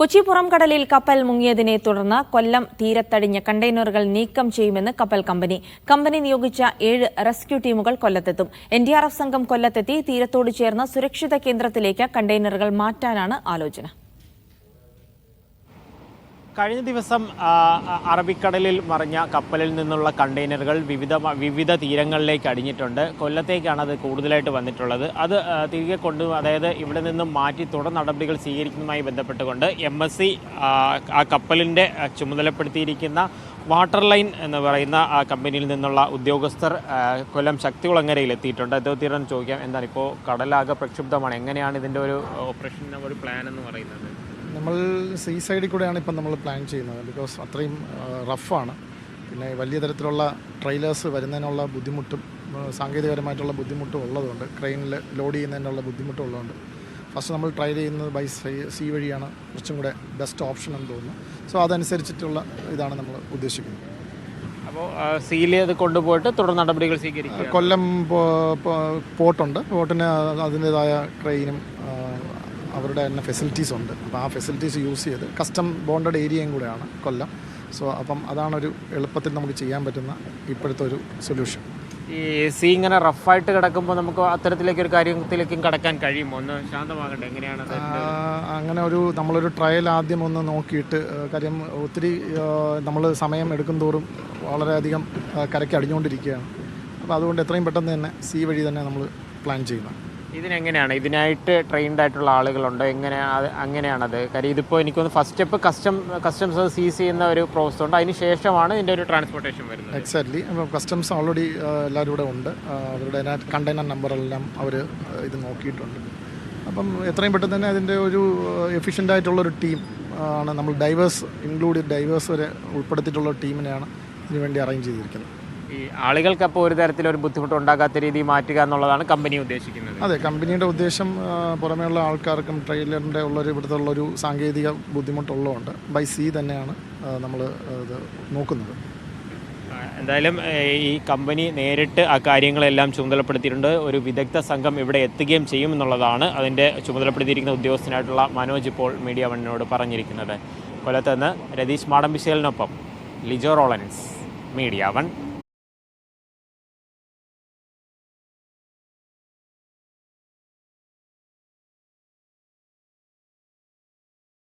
കൊച്ചി പുറംകടലിൽ കപ്പൽ മുങ്ങിയതിനെ തുടർന്ന് കൊല്ലം തീരത്തടിഞ്ഞ കണ്ടെയ്നറുകൾ നീക്കം ചെയ്യുമെന്ന് കപ്പൽ കമ്പനി. കമ്പനി നിയോഗിച്ച 7 റെസ്ക്യൂ ടീമുകൾ കൊല്ലത്തെത്തും. NDRF സംഘം കൊല്ലത്തെത്തി തീരത്തോട് ചേർന്ന് സുരക്ഷിത കേന്ദ്രത്തിലേക്ക് കണ്ടെയ്നറുകൾ മാറ്റാനാണ് ആലോചന. കഴിഞ്ഞ ദിവസം അറബിക്കടലിൽ മറിഞ്ഞ കപ്പലിൽ നിന്നുള്ള കണ്ടെയ്നറുകൾ വിവിധ തീരങ്ങളിലേക്ക് അടിഞ്ഞിട്ടുണ്ട്. കൊല്ലത്തേക്കാണ് അത് കൂടുതലായിട്ട് വന്നിട്ടുള്ളത്. അത് തിരികെ അതായത് ഇവിടെ നിന്നും മാറ്റി തുടർ നടപടികൾ സ്വീകരിക്കുന്നതുമായി ബന്ധപ്പെട്ടുകൊണ്ട് MSC ആ കപ്പലിൻ്റെ ചുമതലപ്പെടുത്തിയിരിക്കുന്ന വാട്ടർ ലൈൻ എന്ന് പറയുന്ന ആ കമ്പനിയിൽ നിന്നുള്ള ഉദ്യോഗസ്ഥർ കൊല്ലം ശക്തികുളങ്ങരയിൽ എത്തിയിട്ടുണ്ട്. അദ്ദേഹത്തിനോട് ചോദിക്കാം, എന്താണ് ഇപ്പോൾ കടലാകെ പ്രക്ഷുബ്ധമാണ്, എങ്ങനെയാണ് ഇതിൻ്റെ ഒരു ഓപ്പറേഷൻ ഒരു പ്ലാൻ എന്ന് പറയുന്നത്? നമ്മൾ സീ സൈഡിൽ കൂടെയാണ് ഇപ്പം നമ്മൾ പ്ലാൻ ചെയ്യുന്നത്. ബിക്കോസ് അത്രയും റഫാണ്. പിന്നെ വലിയ തരത്തിലുള്ള ട്രെയിലേഴ്സ് വരുന്നതിനുള്ള ബുദ്ധിമുട്ടും സാങ്കേതികപരമായിട്ടുള്ള ബുദ്ധിമുട്ടും ഉള്ളതുകൊണ്ട്, ക്രെയിനിൽ ലോഡ് ചെയ്യുന്നതിനുള്ള ബുദ്ധിമുട്ടും ഉള്ളതുകൊണ്ട് ഫസ്റ്റ് നമ്മൾ ട്രൈ ചെയ്യുന്നത് ബൈ സീ വഴിയാണ് കുറച്ചും കൂടെ ബെസ്റ്റ് ഓപ്ഷൻ എന്ന് തോന്നുന്നു. സോ അതനുസരിച്ചിട്ടുള്ള ഇതാണ് നമ്മൾ ഉദ്ദേശിക്കുന്നത്. അപ്പോൾ സീൽ ചെയ്ത് കൊണ്ടുപോയിട്ട് തുടർ നടപടികൾ സ്വീകരിക്കും. കൊല്ലം പോർട്ടുണ്ട്. പോർട്ടിന് അതിൻ്റേതായ ക്രെയിനും അവരുടെ തന്നെ ഫെസിലിറ്റീസ് ഉണ്ട്. അപ്പോൾ ആ ഫെസിലിറ്റീസ് യൂസ് ചെയ്ത് കസ്റ്റം ബോണ്ടഡ് ഏരിയയും കൂടെയാണ് കൊല്ലം. സോ അപ്പം അതാണൊരു എളുപ്പത്തിൽ നമുക്ക് ചെയ്യാൻ പറ്റുന്ന ഇപ്പോഴത്തെ ഒരു സൊല്യൂഷൻ. ഈ സീ ഇങ്ങനെ റഫായിട്ട് കിടക്കുമ്പോൾ നമുക്ക് അത്തരത്തിലേക്കൊരു കാര്യത്തിലേക്കും കടക്കാൻ കഴിയുമോ? ഒന്ന് ശാന്തമാകട്ടെ, എങ്ങനെയാണ് അങ്ങനെ നമ്മളൊരു ട്രയൽ ആദ്യം ഒന്ന് നോക്കിയിട്ട്, കാര്യം ഒത്തിരി നമ്മൾ സമയം എടുക്കും തോറും വളരെയധികം കരയ്ക്ക് അടിഞ്ഞുകൊണ്ടിരിക്കുകയാണ്. അപ്പോൾ അതുകൊണ്ട് എത്രയും പെട്ടെന്ന് തന്നെ സീ വഴി തന്നെ നമ്മൾ പ്ലാൻ ചെയ്യുന്നത്. ഇതിനെങ്ങനെയാണ്, ഇതിനായിട്ട് ട്രെയിൻഡ് ആയിട്ടുള്ള ആളുകളുണ്ടോ, അങ്ങനെയാണത്? കാര്യം ഇതിപ്പോൾ എനിക്കൊന്ന് ഫസ്റ്റ് സ്റ്റെപ്പ് കസ്റ്റംസ് സീസ് ചെയ്യുന്ന ഒരു പ്രോസസ് ഉണ്ട്, അതിന് ശേഷമാണ് ഇതിൻ്റെ ഒരു ട്രാൻസ്പോർട്ടേഷൻ വരുന്നത്. എക്സാക്ട്ലി. അപ്പോൾ കസ്റ്റംസ് ഓൾറെഡി എല്ലാവരും ഇവിടെ ഉണ്ട്. അവരുടെ കണ്ടെയ്നർ നമ്പറെല്ലാം അവർ ഇത് നോക്കിയിട്ടുണ്ട്. അപ്പം എത്രയും പെട്ടെന്ന് തന്നെ അതിൻ്റെ ഒരു എഫിഷ്യൻ്റ് ആയിട്ടുള്ളൊരു ടീം ആണ് നമ്മൾ ഡൈവേഴ്സ് വരെ ഉൾപ്പെടുത്തിയിട്ടുള്ള ടീമിനെയാണ് ഇതിനുവേണ്ടി അറേഞ്ച് ചെയ്തിരിക്കുന്നത്. ഈ ആളുകൾക്ക് അപ്പോൾ ഒരു തരത്തിലൊരു ബുദ്ധിമുട്ട് ഉണ്ടാകാത്ത രീതിയിൽ മാറ്റുക എന്നുള്ളതാണ് കമ്പനി ഉദ്ദേശിക്കുന്നത്. അതെ, കമ്പനിയുടെ ഉദ്ദേശം പുറമേയുള്ള ആൾക്കാർക്കും ട്രെയിലറിൻ്റെ ഇവിടുത്തെ ഉള്ളൊരു സാങ്കേതിക ബുദ്ധിമുട്ടുള്ളതുകൊണ്ട് ബൈ സീ തന്നെയാണ് നമ്മൾ ഇത് നോക്കുന്നത്. എന്തായാലും ഈ കമ്പനി നേരിട്ട് ആ കാര്യങ്ങളെല്ലാം ചുമതലപ്പെടുത്തിയിട്ടുണ്ട്. ഒരു വിദഗ്ധ സംഘം ഇവിടെ എത്തുകയും ചെയ്യുമെന്നുള്ളതാണ് അതിൻ്റെ ചുമതലപ്പെടുത്തിയിരിക്കുന്ന ഉദ്യോഗസ്ഥനായിട്ടുള്ള മനോജ് ഇപ്പോൾ മീഡിയ വണ്ണിനോട് പറഞ്ഞിരിക്കുന്നത്. കൊല്ലത്ത് നിന്ന് രതീഷ് മാടമ്പിശേലിനൊപ്പം ലിജോ റോളൻസ്, മീഡിയ വൺ.